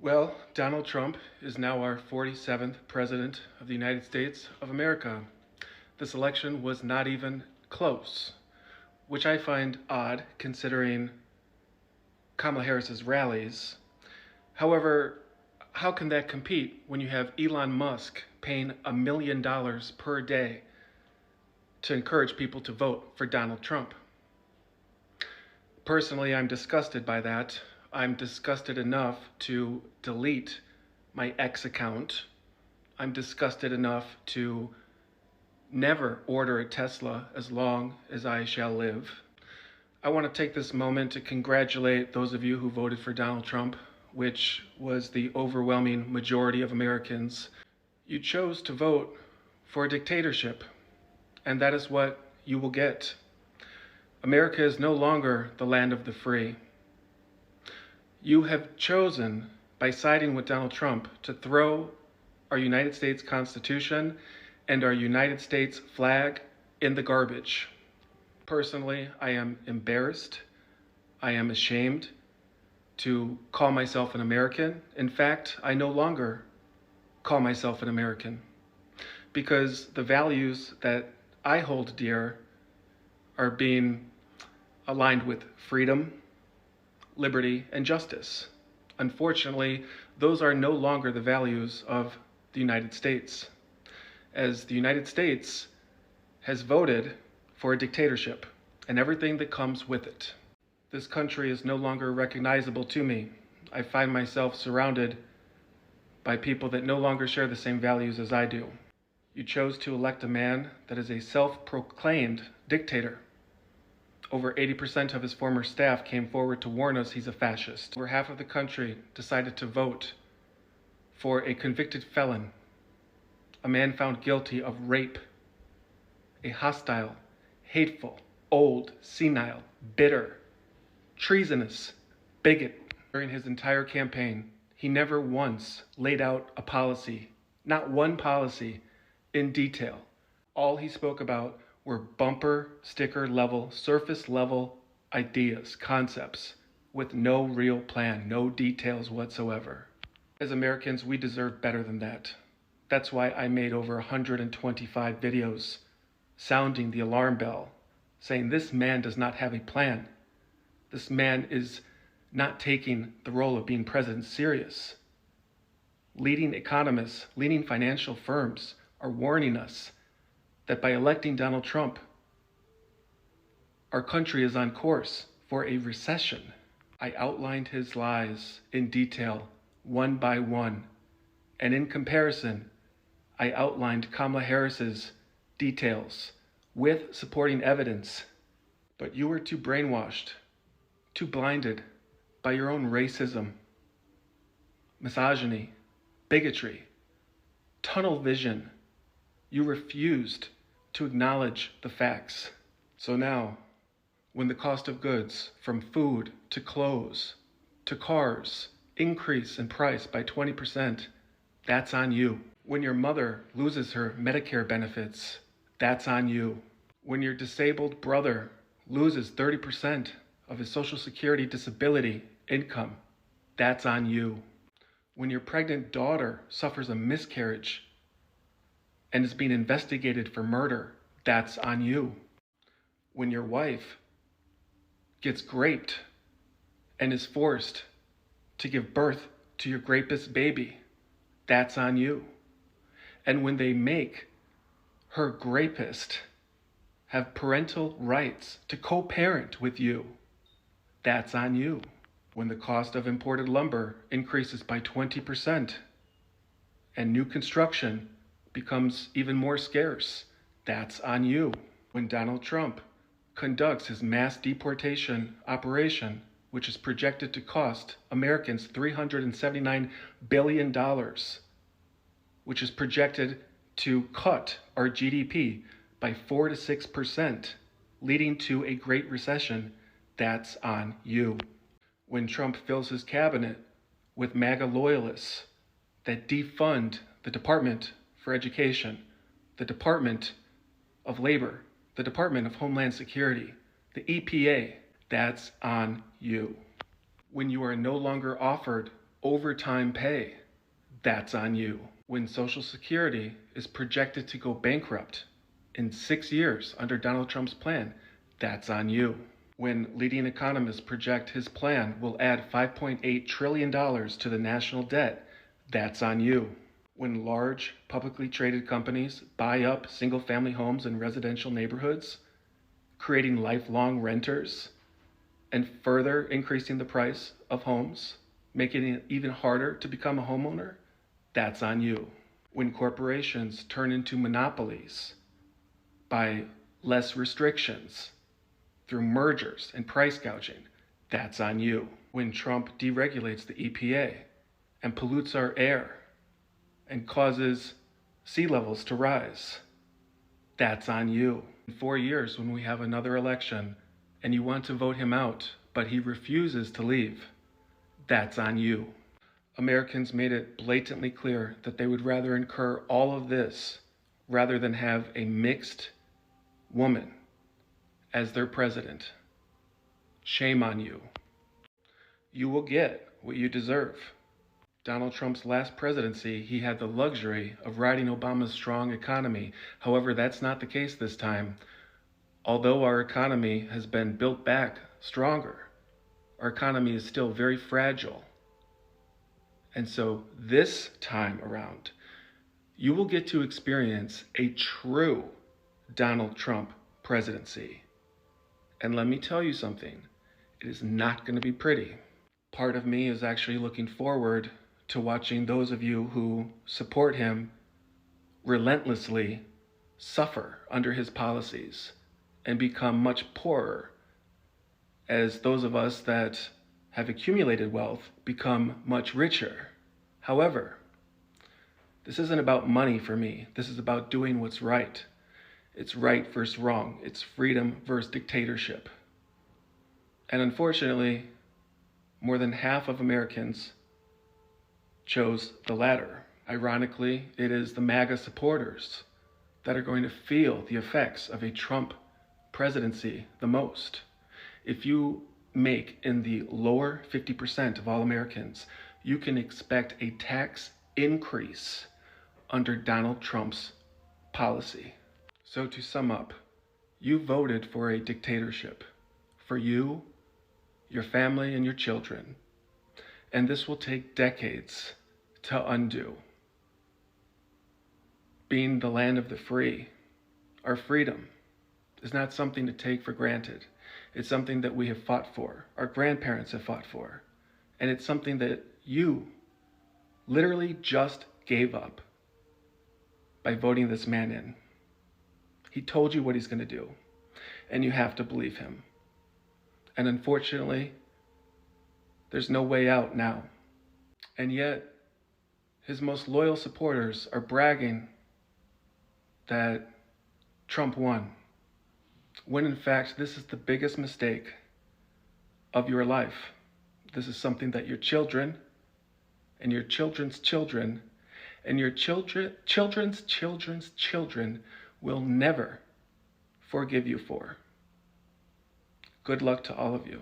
Well, Donald Trump is now our 47th President of the United States of America. This election was not even close, which I find odd considering Kamala Harris's rallies. However, how can that compete when you have Elon Musk paying $1 million per day to encourage people to vote for Donald Trump? Personally, I'm disgusted by that. I'm disgusted enough to delete my X account. I'm disgusted enough to never order a Tesla as long as I shall live. I want to take this moment to congratulate those of you who voted for Donald Trump, which was the overwhelming majority of Americans. You chose to vote for a dictatorship, and that is what you will get. America is no longer the land of the free. You have chosen, by siding with Donald Trump, to throw our United States Constitution and our United States flag in the garbage. Personally, I am embarrassed. I am ashamed to call myself an American. In fact, I no longer call myself an American because the values that I hold dear are being aligned with freedom, liberty, and justice. Unfortunately, those are no longer the values of the United States, as the United States has voted for a dictatorship and everything that comes with it. This country is no longer recognizable to me. I find myself surrounded by people that no longer share the same values as I do. You chose to elect a man that is a self-proclaimed dictator. Over 80% of his former staff came forward to warn us he's a fascist. Over half of the country decided to vote for a convicted felon, a man found guilty of rape, a hostile, hateful, old, senile, bitter, treasonous bigot. During his entire campaign, he never once laid out a policy, not one policy, in detail. All he spoke about were bumper sticker level, surface level ideas, concepts, with no real plan, no details whatsoever. As Americans, we deserve better than that. That's why I made over 125 videos sounding the alarm bell, saying this man does not have a plan. This man is not taking the role of being president serious. Leading economists, leading financial firms are warning us that by electing Donald Trump, our country is on course for a recession. I outlined his lies in detail, one by one, and in comparison, I outlined Kamala Harris's details with supporting evidence. But you were too brainwashed, too blinded by your own racism, misogyny, bigotry, tunnel vision. You refused to acknowledge the facts. So now, when the cost of goods, from food to clothes to cars, increase in price by 20%, that's on you. When your mother loses her Medicare benefits, that's on you. When your disabled brother loses 30% of his Social Security disability income, that's on you. When your pregnant daughter suffers a miscarriage and is being investigated for murder, that's on you. When your wife gets raped and is forced to give birth to your rapist baby, that's on you. And when they make her rapist have parental rights to co-parent with you, that's on you. When the cost of imported lumber increases by 20% and new construction becomes even more scarce, that's on you. When Donald Trump conducts his mass deportation operation, which is projected to cost Americans $379 billion, which is projected to cut our GDP by 4 to 6%, leading to a great recession, that's on you. When Trump fills his cabinet with MAGA loyalists that defund the Department for Education, the Department of Labor, the Department of Homeland Security, the EPA, that's on you. When you are no longer offered overtime pay, that's on you. When Social Security is projected to go bankrupt in 6 years under Donald Trump's plan, that's on you. When leading economists project his plan will add $5.8 trillion to the national debt, that's on you. When large publicly traded companies buy up single-family homes in residential neighborhoods, creating lifelong renters, and further increasing the price of homes, making it even harder to become a homeowner, that's on you. When corporations turn into monopolies by less restrictions through mergers and price gouging, that's on you. When Trump deregulates the EPA and pollutes our air and causes sea levels to rise, that's on you. In 4 years, when we have another election and you want to vote him out, but he refuses to leave, that's on you. Americans made it blatantly clear that they would rather incur all of this rather than have a mixed woman as their president. Shame on you. You will get what you deserve. Donald Trump's last presidency, he had the luxury of riding Obama's strong economy. However, that's not the case this time. Although our economy has been built back stronger, our economy is still very fragile. And so this time around, you will get to experience a true Donald Trump presidency. And let me tell you something, it is not going to be pretty. Part of me is actually looking forward to watching those of you who support him relentlessly suffer under his policies and become much poorer, as those of us that have accumulated wealth become much richer. However, this isn't about money for me. This is about doing what's right. It's right versus wrong. It's freedom versus dictatorship. And unfortunately, more than half of Americans chose the latter. Ironically, it is the MAGA supporters that are going to feel the effects of a Trump presidency the most. If you make in the lower 50% of all Americans, you can expect a tax increase under Donald Trump's policy. So to sum up, you voted for a dictatorship for you, your family, and your children. And this will take decades to undo. Being the land of the free, our freedom is not something to take for granted. It's something that we have fought for, our grandparents have fought for, and it's something that you literally just gave up by voting this man in. He told you what he's going to do, and you have to believe him. And unfortunately, there's no way out now. And yet, his most loyal supporters are bragging that Trump won, when in fact, this is the biggest mistake of your life. This is something that your children and your children's children and your children's children will never forgive you for. Good luck to all of you.